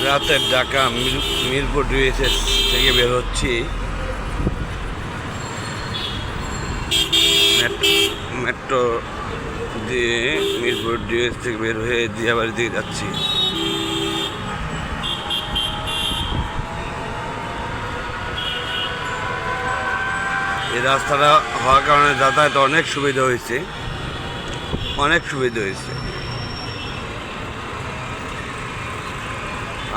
রাতের ঢাকা মিরপুর ডিএসএস থেকে বের হচ্ছি। মেট্রো দিয়ে মিরপুর ডিএস থেকে বের হয়ে দিয়াবাড়ির দিকে যাচ্ছি। এই রাস্তাটা হওয়ার কারণে যাতায়াত অনেক সুবিধা হয়েছে, অনেক সুবিধা হয়েছে।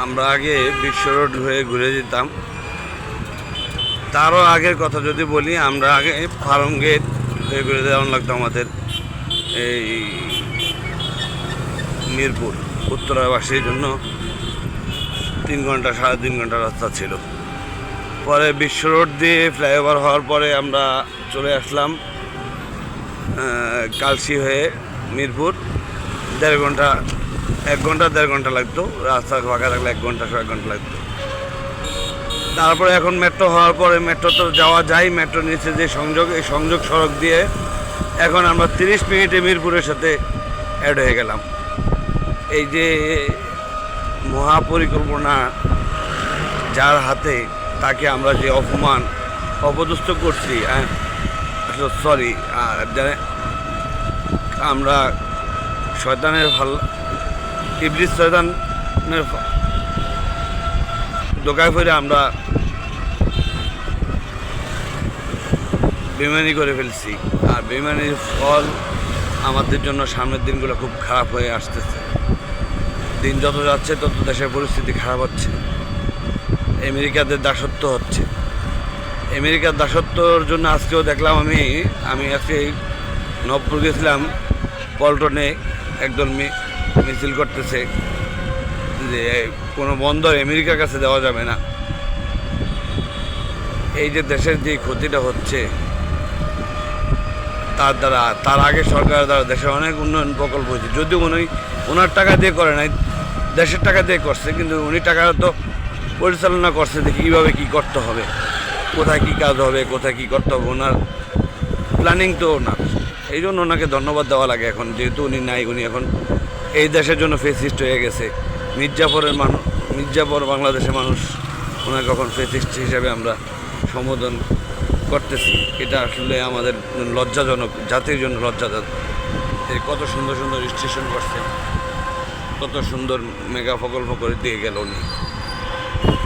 আমরা আগে বিশ্ব রোড হয়ে ঘুরে যেতাম। তারও আগের কথা যদি বলি, আমরা আগে ফার্ম গেট হয়ে ঘুরে যেমন লাগতো আমাদের এই মিরপুর উত্তরাবাসীর জন্য 3 ঘন্টা 3.5 ঘন্টা রাস্তা ছিল। পরে বিশ্ব রোড দিয়ে ফ্লাইওভার হওয়ার পরে আমরা চলে আসলাম কালসি হয়ে মিরপুর। 1.5 ঘন্টা 1.5 ঘন্টা লাগতো, রাস্তা ফাঁকা থাকলে 1 ঘন্টা 1.5 ঘন্টা লাগতো। তারপরে এখন মেট্রো হওয়ার পরে মেট্রো তো যাওয়া যায়, মেট্রো নিচে যে সংযোগ, এই সংযোগ সড়ক দিয়ে এখন আমরা 30 মিনিটে মিরপুরের সাথে অ্যাড হয়ে গেলাম। এই যে মহাপরিকল্পনা যার হাতে, তাকে আমরা যে অপদস্থ করছি, আসলে সরি, আমরা শয়তানের ইবলিস শয়তানের দোকায় ফিরে আমরা বেইমানি করে ফেলছি। আর বেইমানির ফল আমাদের জন্য সামনের দিনগুলো খুব খারাপ হয়ে আসতেছে। দিন যত যাচ্ছে তত দেশের পরিস্থিতি খারাপ হচ্ছে। আমেরিকাদের দাসত্ব হচ্ছে। আমেরিকার দাসত্বর জন্য আজকেও দেখলাম আমি আজকে নবপুর গেছিলাম, পল্টনে একদল মিছিল করতেছে যে কোনো বন্দর আমেরিকার কাছে দেওয়া যাবে না। এই যে দেশের যে ক্ষতিটা হচ্ছে তার আগে সরকারের দ্বারা দেশের অনেক উন্নয়ন প্রকল্প হয়েছে, যদিও ওনার টাকা দিয়ে করে নাই, দেশের টাকা দিয়ে করছে, কিন্তু উনি টাকা তো পরিচালনা করছে যে কীভাবে কী করতে হবে, কোথায় কী কাজ হবে, কোথায় কী করতে হবে, ওনার প্ল্যানিং তো ওনার। এই জন্য ওনাকে ধন্যবাদ দেওয়া লাগে এখন, যেহেতু উনি নাই, উনি এখন এই দেশের জন্য ফেসিস্ট হয়ে গেছে। মির্জাপুর বাংলাদেশের মানুষ ওনাকে এখন ফেসিস্ট হিসাবে আমরা সম্বোধন করতেছি। এটা আসলে আমাদের লজ্জাজনক, জাতির জন্য লজ্জাজনক। কত সুন্দর সুন্দর স্টেশন করছে, কত সুন্দর মেগা প্রকল্প করে দিয়ে গেল উনি।